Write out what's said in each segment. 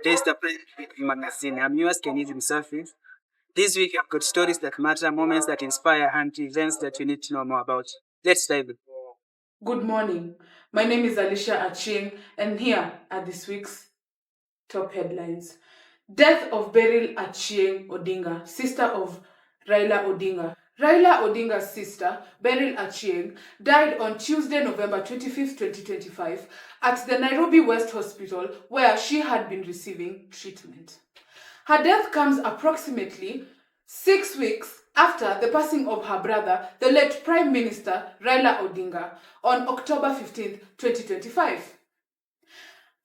Daystar magazine. I'm yours, Kenisi Msafi. This week I've got stories that matter, moments that inspire, and events that you need to know more about. Let's dive in. Good morning. My name is Alicia Aching, and here are this week's top headlines. Death of Beryl Achieng Odinga, sister of Raila Odinga. Raila Odinga's sister, Beryl Achieng, died on Tuesday, November 25th, 2025, at the Nairobi West Hospital, where she had been receiving treatment. Her death comes approximately 6 weeks after the passing of her brother, the late Prime Minister Raila Odinga, on October 15, 2025.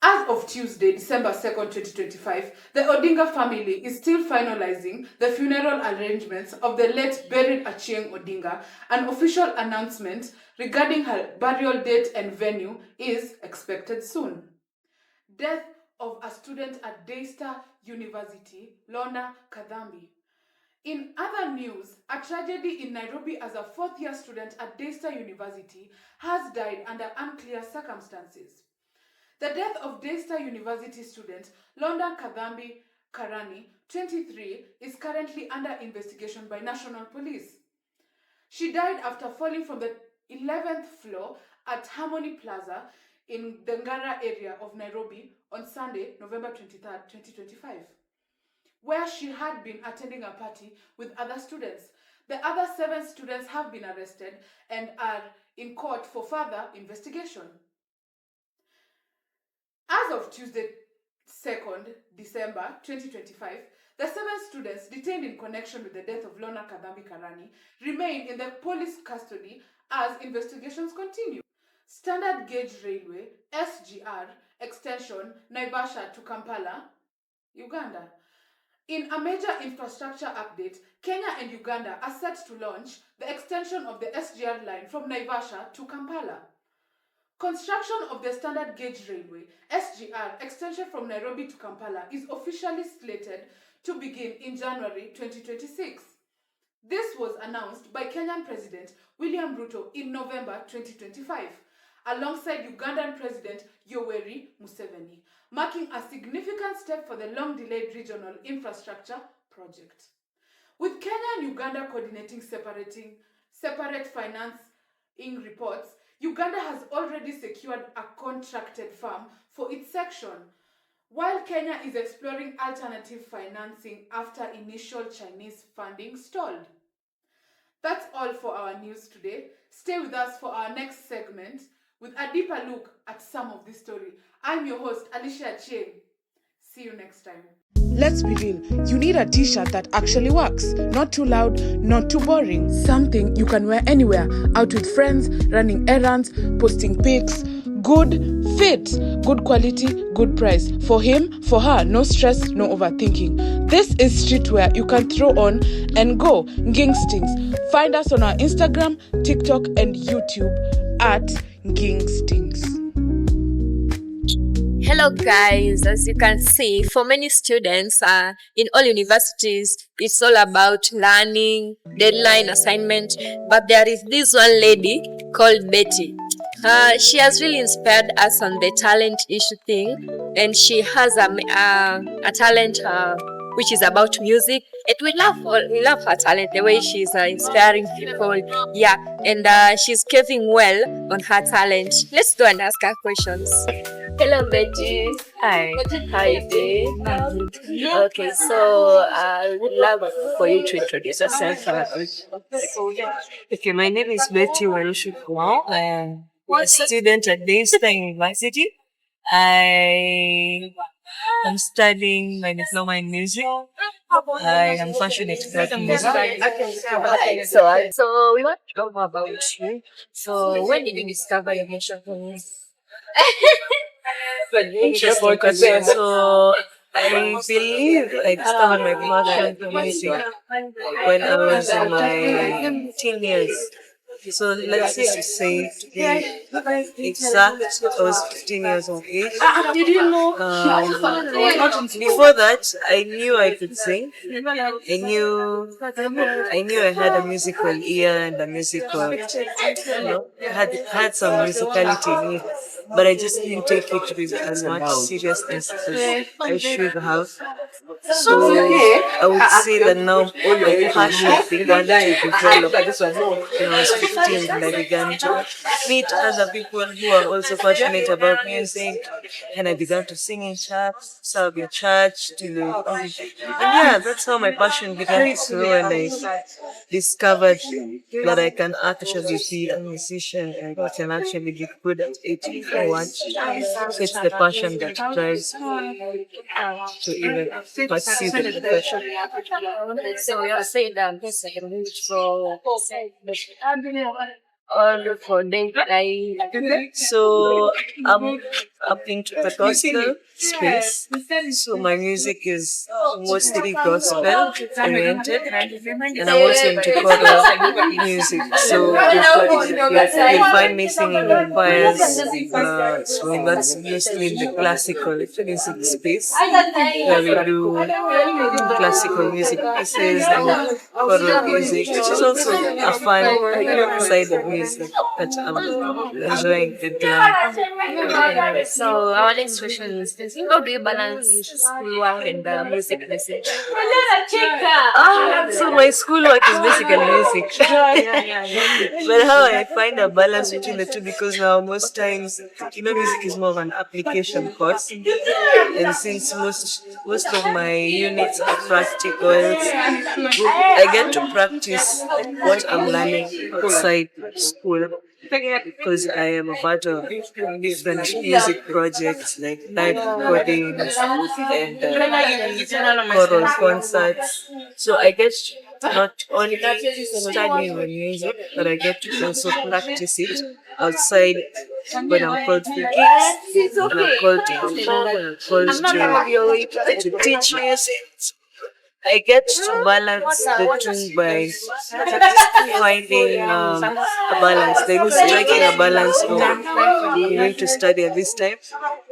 As of Tuesday, December 2nd, 2025, the Odinga family is still finalizing the funeral arrangements of the late Beryl Achieng Odinga. An official announcement regarding her burial date and venue is expected soon. Death of a student at Daystar University, Lorna Kadhambi. In other news, a tragedy in Nairobi as a fourth-year student at Daystar University has died under unclear circumstances. The death of Daystar University student Lorna Kadhambi Karani, 23, is currently under investigation by National Police. She died after falling from the 11th floor at Harmony Plaza in the Ngara area of Nairobi on Sunday, November 23rd, 2025, where she had been attending a party with other students. The other 7 students have been arrested and are in court for further investigation. As of Tuesday, 2nd December 2025, the 7 students detained in connection with the death of Lorna Kadhambi Karani remain in the police custody as investigations continue. Standard Gauge Railway, SGR, extension Naivasha to Kampala, Uganda. In a major infrastructure update, Kenya and Uganda are set to launch the extension of the SGR line from Naivasha to Kampala. Construction of the Standard Gauge Railway, SGR, extension from Nairobi to Kampala is officially slated to begin in January 2026. This was announced by Kenyan President William Ruto in November 2025, alongside Ugandan President Yoweri Museveni, marking a significant step for the long-delayed regional infrastructure project. With Kenya and Uganda coordinating separate financing reports, Uganda has already secured a contracted farm for its section, while Kenya is exploring alternative financing after initial Chinese funding stalled. That's all for our news today. Stay with us for our next segment with a deeper look at some of this story. I'm your host, Alicia Cheng. See you next time. Let's be real, you need a t-shirt that actually works. Not too loud, not too boring. Something you can wear anywhere, out with friends, running errands, posting pics. Good fit, good quality, good price. For him, for her, no stress, no overthinking. This is streetwear you can throw on and go. Ngingstings. Find us on our Instagram, TikTok, and YouTube at Ngingstings. Hello guys, as you can see, for many students in all universities, it's all about learning, deadline, assignment, but there is this one lady called Betty. She has really inspired us on the talent issue thing, and she has a talent which is about music, and we love her talent, the way she's inspiring people, yeah, and she's caving well on her talent. Let's go and ask her questions. Hello, Betty. Hi. How are you doing? Okay, so I would love for you to introduce yourself. Okay, my name is Betty Warushu Kwao. I am a student at Daystar University. I am studying my diploma in music. I am passionate about music. Okay, so we want to know more about you. So when did you discover your passion for music? Interesting question. So I believe I discovered my passion for music when I was in my teen years. So let's say to be exact, I was 15 years of age. Did you know? Before that, I knew I could sing. I knew I had a musical ear and a musical, had some musicality in me. but I just didn't take it with as much seriousness as I should have. So I would say that now my passion began to develop when I was 15, and I began to meet other people who are also passionate about music, and I began to sing in church, serve in church, and yeah, that's how my passion began to grow, and I discovered that I can actually be a musician and I can actually be good at it if I want. So it's the passion that drives me to even pursue the profession. So you're saying that this is for all for day. So I'm up into the gospel space. So my music is mostly gospel oriented, and I'm also into choral music. So you'll find me singing in choirs. So that's mostly in the classical music space, where we do classical music pieces and choral music, which is also a fun side of music that I'm enjoying the time. So our next question is, how do you balance schoolwork and the music message? So my schoolwork is basically music. But how I find a balance between the two, because now most times, music is more of an application course. And since most of my units are practicals, I get to practice what I'm learning outside school, because I am a part of different music projects like live recordings and choral concerts. So I get to not only study my music, but I get to also practice it outside when I'm called for gigs, and I'm called to perform, and I'm called to teach music. I get to balance the two by finding a balance. There is striking a balance of I'm going to study at this time,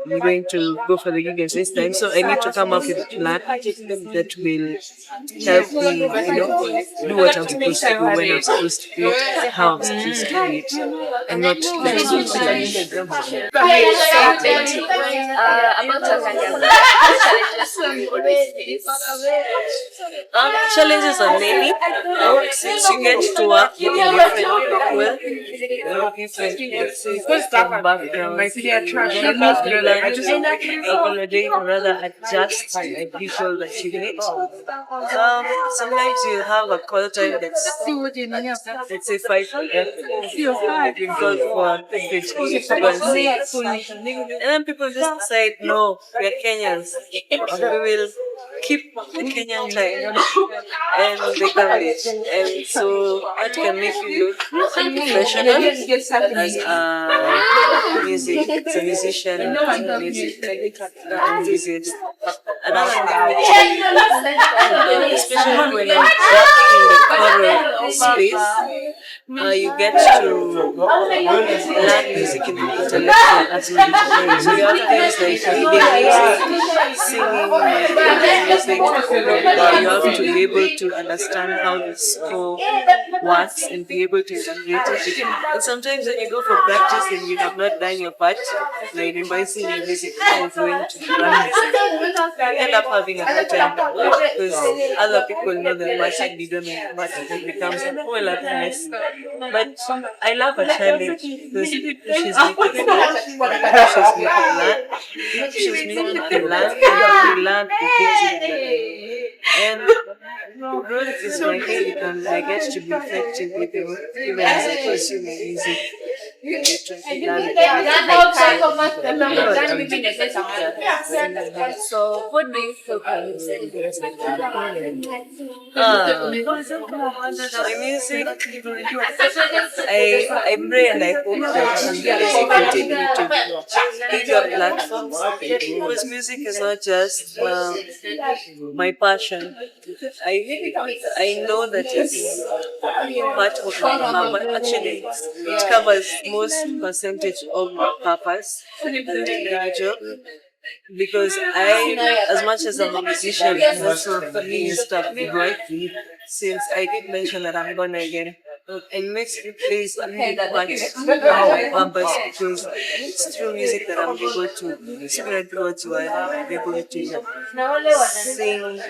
I'm going to go for the gig at this time. So I need to come up with a plan that will help me, do what I'm supposed to do, when I'm supposed to do it, how I'm supposed to do it, and not let it challenges are many. Since you get to work with different different backgrounds, accommodate or rather adjust the people that you meet. Sometimes you have a call time that's, let's say, 5 p.m. You call for a frequency, and then people just decide, no, we are Kenyans, we will keep the Kenyan time, and they come late. And so that can make you look professional as a musician, music enthusiast. Another thing, especially when I'm working in the choral space, you get to learn music in the intellectual aspect. So you have things like reading music, singing music. You have to be able to understand how the score works and be able to integrate it. And sometimes when you go for practice and you have not done your part, like revising your music and going to run music, you end up having a hard time because other people know the part and you don't know the part, and it becomes a whole lot nice. But I love a challenge because it pushes me to grow, it pushes me to learn, and to learn the things and growth is my thing, and I get to be effective with it, even as I pursue my music. So what do you feel My music, I pray and I hope that music continue to bigger platforms, because music is not just my passion. I know that it's part of my purpose. Actually, it covers most percentage of my purpose and job. Because I, as much as I'm a musician, I'm also a minister of the right, since I did mention that I'm born again. It makes me play really much now my purpose because it's through music that I'm able to spread God's word, I'm able to sing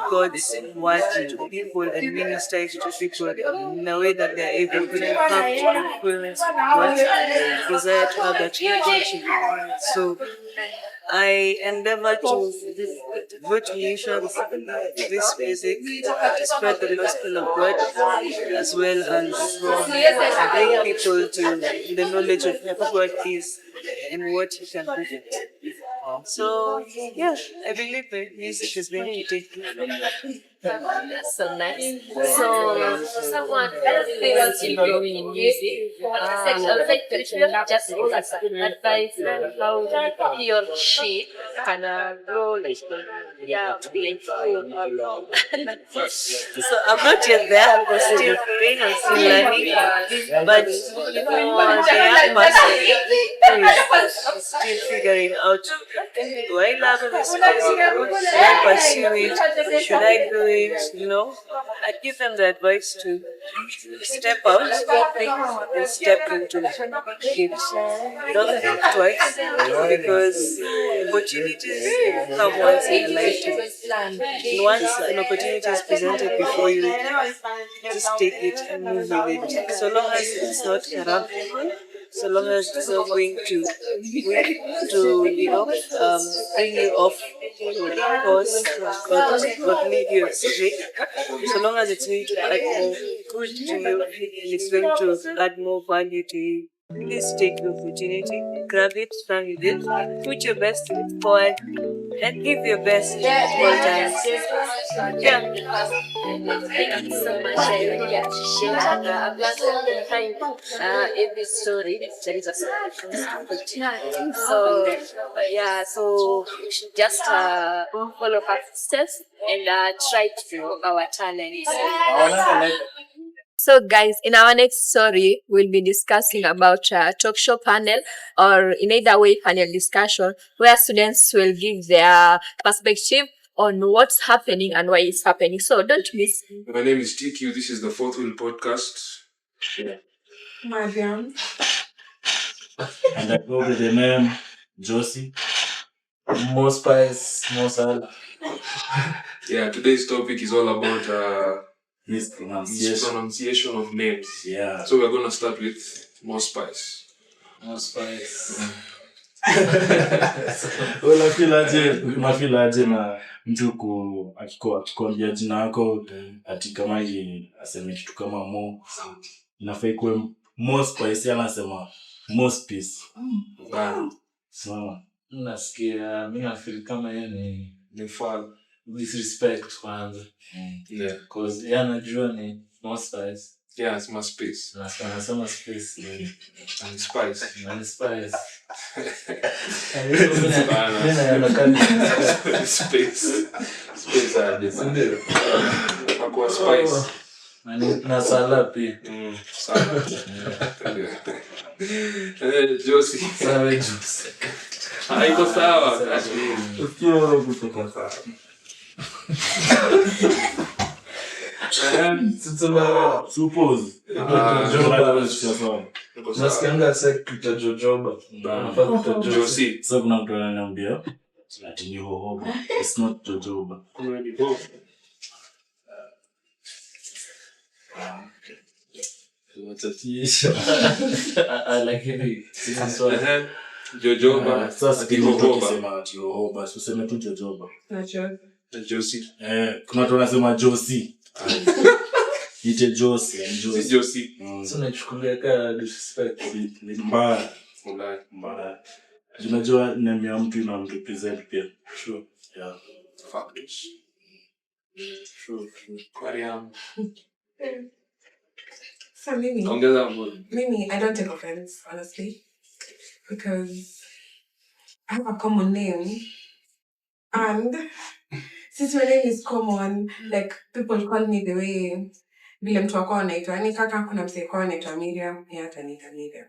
God's word to people and minister it to people in a way that they're able to have influence what desire to have that relationship. So I endeavor to go to nations this music to spread the gospel of God as well as bring people to the knowledge of who God is and what He can do. So yeah, I believe the music is going to take That's so nice. So, someone famous in growing in music, I would like to just advise how he or she can grow like, yeah, like, So I'm not yet there, I'm still growing and still learning. But for the young person still figuring out, do I love this music? Should I pursue it? Should I do it? You know? I give them the advice to step out and step into it. Don't think twice because opportunities come once in a lifetime. And once an opportunity is presented before you, just take it and move with it. So long as it's not corrupt, so long as it's not going to bring you off course but lead you astray. So long as it's going to add more good to you, it's going to add more value to you. Please take the opportunity, grab it, run with it, put your best foot forward, and give your best at all times. Yeah. thank you so much. I really appreciate it. I've learned all the time. Every story, there is a story. So, yeah, so we should just follow her steps and try to grow our talents. So, guys, in our next story, we'll be discussing about a talk show panel, or in either way, panel discussion, where students will give their perspective on what's happening and why it's happening. So, don't miss. My name is TQ. This is the Fourth Wheel Podcast. Mariam. And I go with the name Josie. More spice, more salad. Yeah, today's topic is all about His pronunciation. pronunciation of names. Yeah. So we're going to start with More Spice. More spice. Unafeel aje na mtu akikwambia jina yako ati kama hii aseme kitu kama mo, inafaa ikuwe more spice, anasema more spice. Sawa. Nasikia mimi nafeel kama yeye ni fall. Disrespect kwanza. Yeah. Cause yeye anajua ni more spice. Yeah, it's more space. Anasema space And spice. and spice. Space. Space aje. Sindio? Hakuwa spice. Na salad pia. Salad. Josie. Sawa juice. Haiko sawa. Ukiona kutoka sawa. Suppose. Nasikianga sekta jojoba. Josie. Sasa kuna mtu ananiambia ati ni hohoba. It's not jojoba. Lakini Jojoba. Sasa tukisema ati hohoba, useme tu jojoba. Josie. Kuna watu wanasema Josie. Ite Josie, Si Josie. so nachukulia kama disrespect. Ni mbaya. Ulaya. Mbaya. Unajua name ya mtu ina represent pia. Sure. Yeah. Factors. True. Kwariam. So Mimi, Ongeza mbona. I don't take offense, honestly, because I have a common name, and since my name is common, like people call me the way vile mtu wako anaitwa. Yaani kaka kuna msee kwa anaitwa Miriam, yeye ataniita Miriam.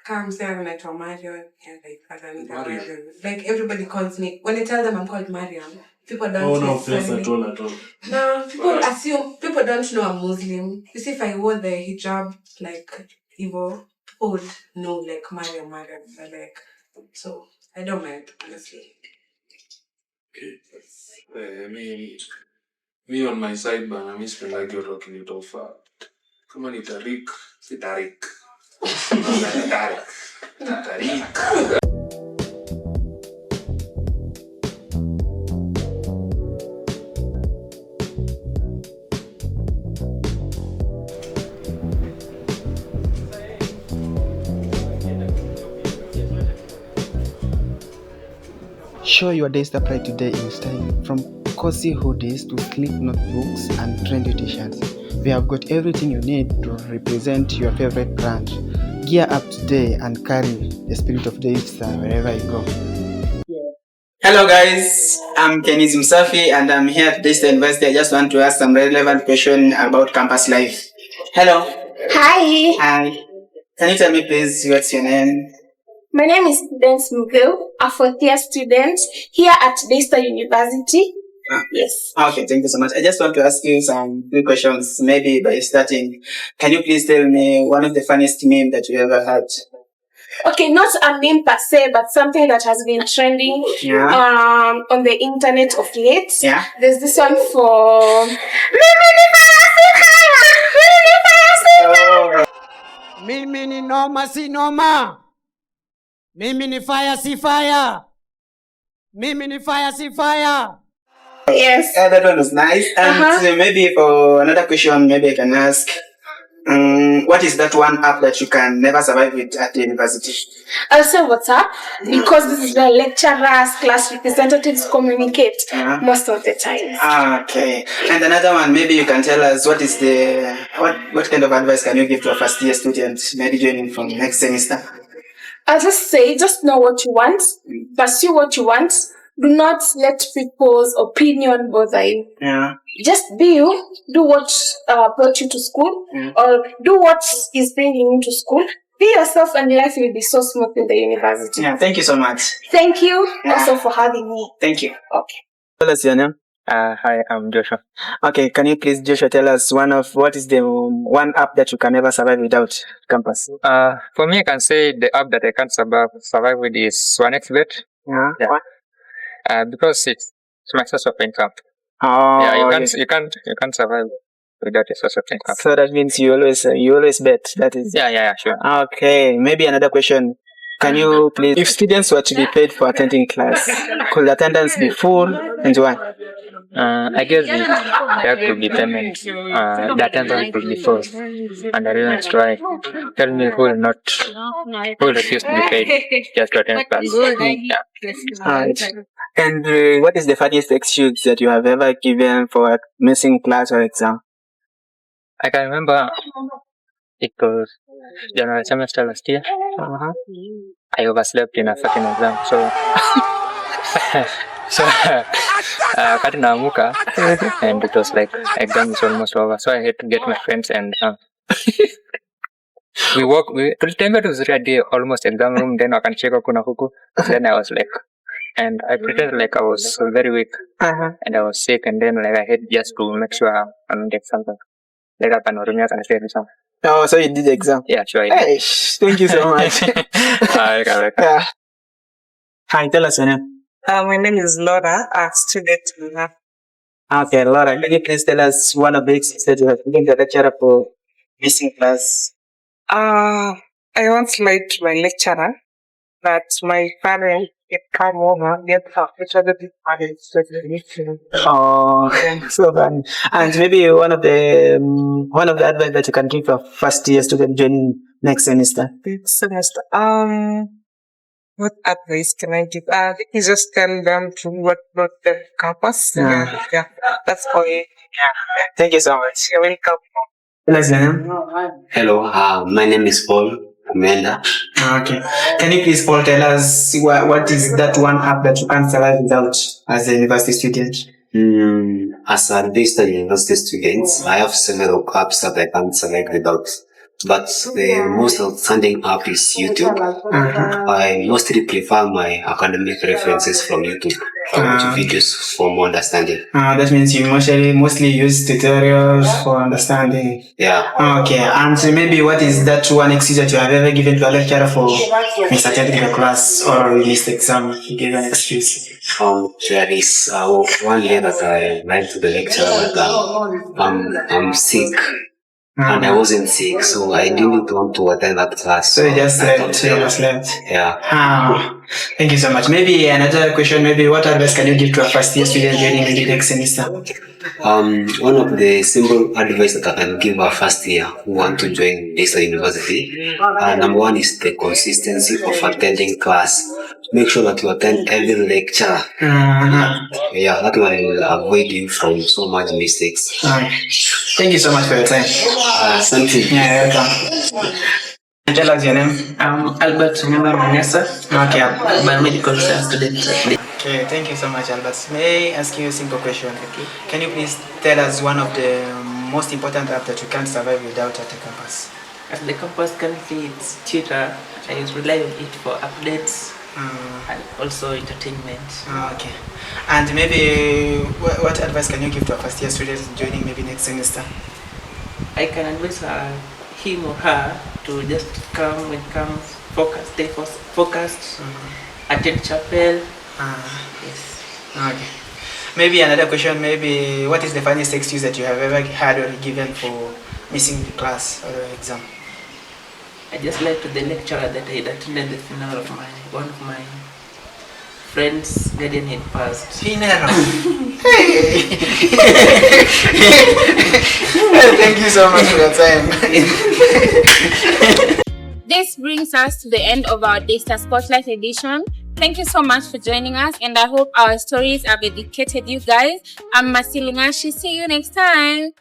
Kama msee anaitwa Marion, yeye ataniita Marion. Like everybody calls me, when I tell them I'm called Mariam, people don't Oh, no offense necessarily- at all. No, people don't know I'm Muslim. You see, if I wore the hijab, like, people would know, like, Mariam, like, so I don't mind, honestly. Me on my side, bana, mi spendagi watu wakinitofa. Kama ni Tarik, si Tarik. Tarik. Show your day's pride today in style. From cozy hoodies to sleek notebooks and trendy t-shirts, we have got everything you need to represent your favorite brand. Gear up today and carry the spirit of Daystar wherever you go. Hello guys, I'm Kenny Msafi and I'm here at Daystar University. I just want to ask some relevant question about campus life. Hello. Hi, Hi. Can you tell me please what's your name? my name is Prudence Mugil, a fourth-year student here at Daystar University. Yes. Okay, thank you so much. I just want to ask you some few questions, maybe by starting. Can you please tell me one of the funniest meme that you ever had? Okay, not a meme per se, but something that has been trending on the internet of late. Yeah. There's this one for Mimi ni noma si noma. Mimi ni fire si fire. Mimi ni fire si fire. Yes. That one was nice. And maybe for another question, maybe I can ask, what is that one app that you can never survive with at the university? I'll say WhatsApp because this is where lecturers, class representatives communicate most of the time. Okay. And another one, maybe you can tell us what is what kind of advice can you give to a first year student maybe joining from next semester? I'll just say, just know what you want, pursue what you want. Do not let people's opinion bother you. Yeah. Just be you. Do what brought you to school, or do what is bringing you to school. Be yourself, and life will be so smooth in the university. Yeah. Thank you so much. Thank you also for having me. Thank you. Okay. Tell us your name. Hi, I'm Joshua. Okay, can you please, Joshua, tell us what is the one app that you can never survive without campus? For me, I can say the app that I can't survive with is OneXBet. Yeah. Because it's my source of income. Oh. Yeah, you can't survive without a source of income. So that means you always bet. That is. Yeah, sure. Okay, maybe another question. Can you please, if students were to be paid for attending class, could attendance be full and why? I guess there could be payment. The attendance could be full. And the reason is why. Tell me who will refuse to be paid just to attend class. Yeah. Alright. And what is the funniest excuse that you have ever given for missing class or exam? I can remember it was January semester last year. I overslept in a fucking exam, so wakati naamuka and it was like exam is almost over, so I had to get my friends and we tulitembea tu vizuri hadi almost exam room, then wakanicheka kuna huku, then I was like, and I pretended like I was very weak and I was sick, and then like I had just to make sure I don't get something. Like I can remember and say something. Oh, so you did the exam? Yeah, sure. Hey, thank you so much. Hi, tell us your name. My name is Laura, a student. Okay, Laura, can you please tell us one of the excuses that you have given the lecturer for missing class? I once lied to my lecturer that my parents had come over, get her the parents. Oh, so funny. And maybe one of the advice that you can give a first year student joining next semester. What advice can I give? You just tell them to what not the campus. Yeah, that's all. Yeah. Thank you so much. You're welcome. What's your name? Hello, my name is Paul Amanda. Okay. Can you please, Paul, tell us what is that one app that you can't survive without as a university student? As a Daystar University student, I have several apps that I can't survive without. but the most outstanding app is YouTube. I mostly prefer my academic references from YouTube to videos for more understanding. That means you mostly use tutorials for understanding. Yeah. Okay, and so maybe what is that one excuse that you have ever given to a lecturer for misattending the class or missed exam? You give an excuse. There is one day that I went to the lecturer that I'm sick. And I wasn't sick, so I didn't want to attend that class. So you just left. Yeah. Thank you so much. Maybe another question, maybe what advice can you give to a first year student joining maybe next semester? One of the simple advice that I can give a first year who want to join Daystar University, number one is the consistency of attending class. Make sure that you attend every lecture. Yeah, that will avoid you from so much mistakes. Thank you so much for your time. Something. Yeah, welcome. Tell us your name. I'm Albert Manessa. Okay. Biomedical science student. Okay, thank you so much, Albert. May I ask you a simple question? Okay. Can you please tell us one of the most important apps that you can't survive without at the campus? At the campus currently it's Twitter. I rely on it for updates and also entertainment. Okay. And maybe what advice can you give to a first year student joining maybe next semester? I can advise him or her to just come and focused, stay focused, attend chapel. Yes. Okay. Maybe another question, maybe what is the funniest excuse that you have ever had or given for missing the class or the exam? I just lied to the lecturer that I had attended the funeral of one of my friend's guardian had passed. Funeral? Thank you so much for your time. This brings us to the end of our Daystar Spotlight edition. Thank you so much for joining us, and I hope our stories have educated you guys. I'm Masilingashi. See you next time.